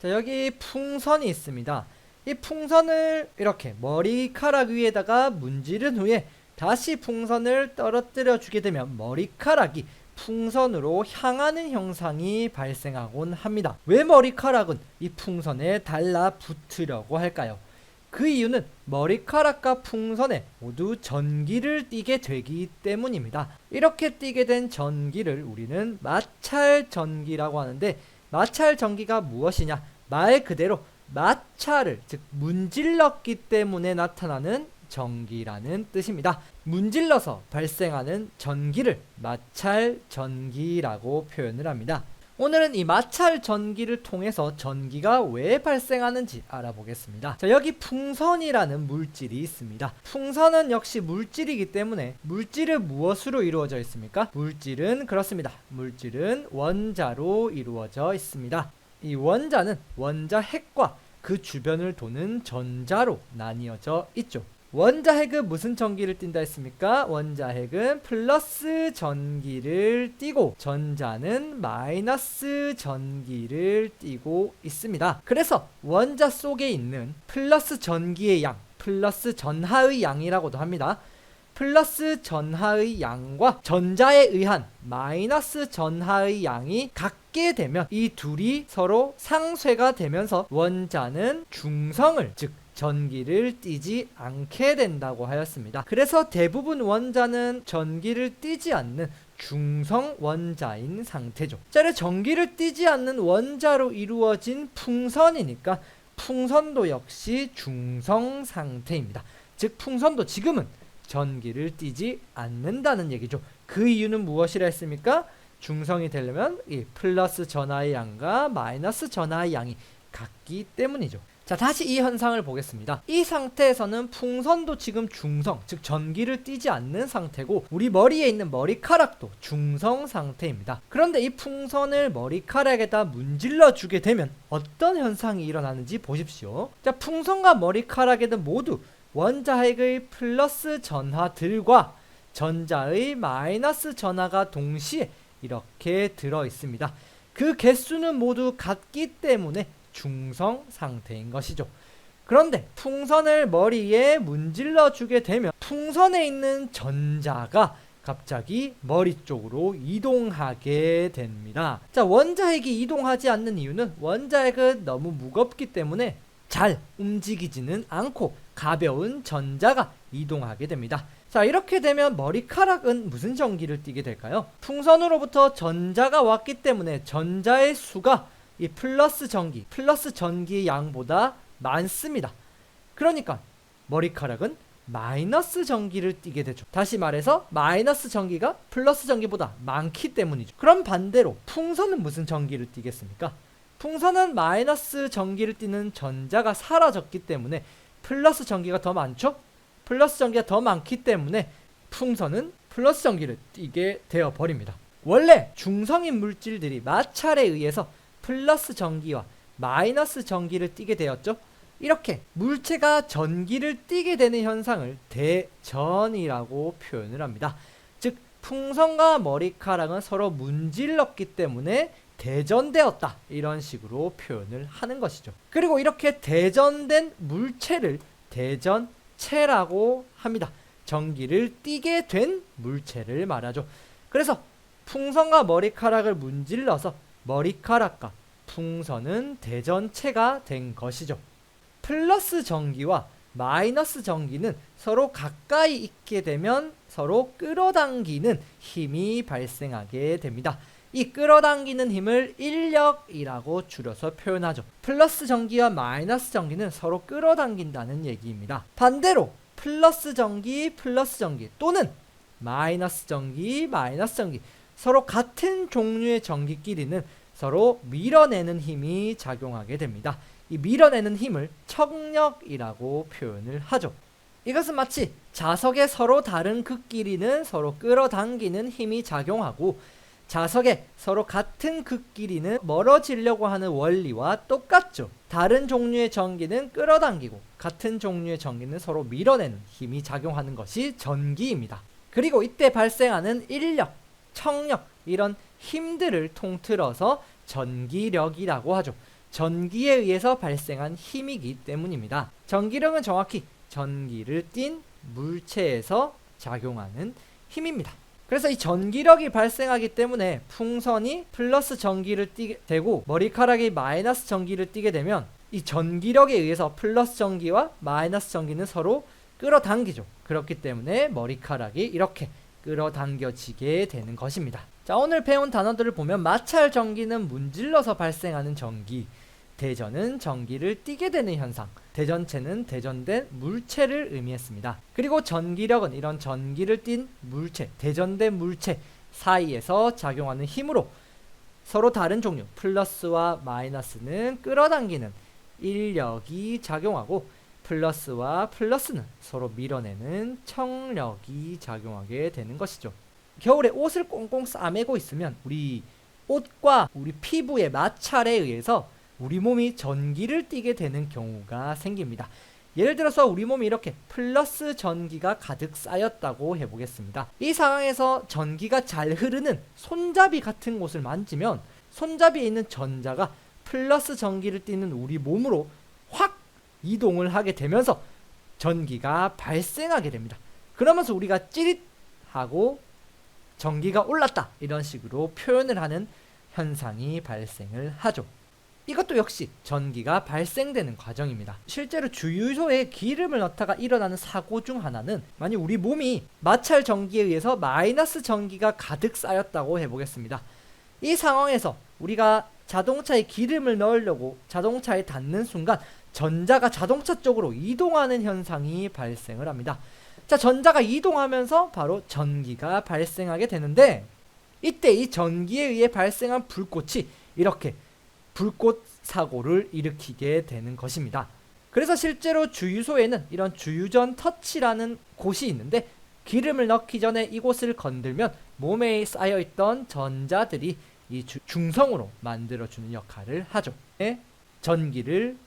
자, 여기 풍선이 있습니다. 이 풍선을 이렇게 머리카락 위에다가 문지른 후에 다시 풍선을 떨어뜨려 주게 되면 머리카락이 풍선으로 향하는 현상이 발생하곤 합니다. 왜 머리카락은 이 풍선에 달라붙으려고 할까요? 그 이유는 머리카락과 풍선에 모두 전기를 띠게 되기 때문입니다. 이렇게 띠게 된 전기를 우리는 마찰 전기라고 하는데, 마찰 전기가 무엇이냐? 말 그대로 마찰을, 즉 문질렀기 때문에 나타나는 전기라는 뜻입니다. 문질러서 발생하는 전기를 마찰 전기라고 표현을 합니다. 오늘은 이 마찰 전기를 통해서 전기가 왜 발생하는지 알아보겠습니다. 자, 여기 풍선이라는 물질이 있습니다. 풍선은 역시 물질이기 때문에 물질은 무엇으로 이루어져 있습니까? 물질은 그렇습니다. 물질은 원자로 이루어져 있습니다. 이 원자는 원자핵과 그 주변을 도는 전자로 나뉘어져 있죠. 원자핵은 무슨 전기를 띈다 했습니까? 원자핵은 플러스 전기를 띠고 전자는 마이너스 전기를 띠고 있습니다. 그래서 원자 속에 있는 플러스 전기의 양, 플러스 전하의 양이라고도 합니다. 플러스 전하의 양과 전자에 의한 마이너스 전하의 양이 같게 되면 이 둘이 서로 상쇄가 되면서 원자는 중성을, 즉 전기를 띠지 않게 된다고 하였습니다. 그래서 대부분 원자는 전기를 띠지 않는 중성 원자인 상태죠. 자, 전기를 띠지 않는 원자로 이루어진 풍선이니까 풍선도 역시 중성 상태입니다. 즉 풍선도 지금은 전기를 띠지 않는다는 얘기죠. 그 이유는 무엇이라 했습니까? 중성이 되려면 이 플러스 전하의 양과 마이너스 전하의 양이 같기 때문이죠. 자, 다시 이 현상을 보겠습니다. 이 상태에서는 풍선도 지금 중성, 즉 전기를 띠지 않는 상태고 우리 머리에 있는 머리카락도 중성 상태입니다. 그런데 이 풍선을 머리카락에다 문질러 주게 되면 어떤 현상이 일어나는지 보십시오. 자, 풍선과 머리카락에는 모두 원자핵의 플러스 전하들과 전자의 마이너스 전하가 동시에 이렇게 들어 있습니다. 그 개수는 모두 같기 때문에 중성 상태인 것이죠. 그런데 풍선을 머리에 문질러 주게 되면 풍선에 있는 전자가 갑자기 머리 쪽으로 이동하게 됩니다. 자, 원자핵이 이동하지 않는 이유는 원자핵은 너무 무겁기 때문에 잘 움직이지는 않고 가벼운 전자가 이동하게 됩니다. 자, 이렇게 되면 머리카락은 무슨 전기를 띠게 될까요? 풍선으로부터 전자가 왔기 때문에 전자의 수가 이 플러스 전기의 양보다 많습니다. 그러니까 머리카락은 마이너스 전기를 띠게 되죠. 다시 말해서 마이너스 전기가 플러스 전기보다 많기 때문이죠. 그럼 반대로 풍선은 무슨 전기를 띠겠습니까? 풍선은 마이너스 전기를 띠는 전자가 사라졌기 때문에 플러스 전기가 더 많죠? 플러스 전기가 더 많기 때문에 풍선은 플러스 전기를 띠게 되어 버립니다. 원래 중성인 물질들이 마찰에 의해서 플러스 전기와 마이너스 전기를 띠게 되었죠. 이렇게 물체가 전기를 띠게 되는 현상을 대전이라고 표현을 합니다. 즉 풍선과 머리카락은 서로 문질렀기 때문에 대전되었다, 이런 식으로 표현을 하는 것이죠. 그리고 이렇게 대전된 물체를 대전체라고 합니다. 전기를 띠게 된 물체를 말하죠. 그래서 풍선과 머리카락을 문질러서 머리카락과 풍선은 대전체가 된 것이죠. 플러스 전기와 마이너스 전기는 서로 가까이 있게 되면 서로 끌어당기는 힘이 발생하게 됩니다. 이 끌어당기는 힘을 인력이라고 줄여서 표현하죠. 플러스 전기와 마이너스 전기는 서로 끌어당긴다는 얘기입니다. 반대로 플러스 전기 또는 마이너스 전기 서로 같은 종류의 전기끼리는 서로 밀어내는 힘이 작용하게 됩니다. 이 밀어내는 힘을 척력이라고 표현을 하죠. 이것은 마치 자석의 서로 다른 극끼리는 서로 끌어당기는 힘이 작용하고 자석의 서로 같은 극끼리는 멀어지려고 하는 원리와 똑같죠. 다른 종류의 전기는 끌어당기고 같은 종류의 전기는 서로 밀어내는 힘이 작용하는 것이 전기입니다. 그리고 이때 발생하는 인력, 척력, 이런 힘들을 통틀어서 전기력이라고 하죠. 전기에 의해서 발생한 힘이기 때문입니다. 전기력은 정확히 전기를 띤 물체에서 작용하는 힘입니다. 그래서 이 전기력이 발생하기 때문에 풍선이 플러스 전기를 띠게 되고 머리카락이 마이너스 전기를 띠게 되면 이 전기력에 의해서 플러스 전기와 마이너스 전기는 서로 끌어당기죠. 그렇기 때문에 머리카락이 이렇게 끌어당겨지게 되는 것입니다. 자, 오늘 배운 단어들을 보면 마찰 전기는 문질러서 발생하는 전기, 대전은 전기를 띠게 되는 현상, 대전체는 대전된 물체를 의미했습니다. 그리고 전기력은 이런 전기를 띤 물체, 대전된 물체 사이에서 작용하는 힘으로 서로 다른 종류 플러스와 마이너스는 끌어당기는 인력이 작용하고 플러스와 플러스는 서로 밀어내는 청력이 작용하게 되는 것이죠. 겨울에 옷을 꽁꽁 싸매고 있으면 우리 옷과 우리 피부의 마찰에 의해서 우리 몸이 전기를 띠게 되는 경우가 생깁니다. 예를 들어서 우리 몸이 이렇게 플러스 전기가 가득 쌓였다고 해보겠습니다. 이 상황에서 전기가 잘 흐르는 손잡이 같은 곳을 만지면 손잡이에 있는 전자가 플러스 전기를 띠는 우리 몸으로 확 이동을 하게 되면서 전기가 발생하게 됩니다. 그러면서 우리가 찌릿하고 전기가 올랐다 이런 식으로 표현을 하는 현상이 발생을 하죠. 이것도 역시 전기가 발생되는 과정입니다. 실제로 주유소에 기름을 넣다가 일어나는 사고 중 하나는 만약 우리 몸이 마찰 전기에 의해서 마이너스 전기가 가득 쌓였다고 해보겠습니다. 이 상황에서 우리가 자동차에 기름을 넣으려고 자동차에 닿는 순간 전자가 자동차 쪽으로 이동하는 현상이 발생을 합니다. 자, 전자가 이동하면서 바로 전기가 발생하게 되는데 이때 이 전기에 의해 발생한 불꽃이 이렇게 불꽃 사고를 일으키게 되는 것입니다. 그래서 실제로 주유소에는 이런 주유전 터치라는 곳이 있는데 기름을 넣기 전에 이곳을 건들면 몸에 쌓여있던 전자들이 이 중성으로 만들어주는 역할을 하죠. 전기를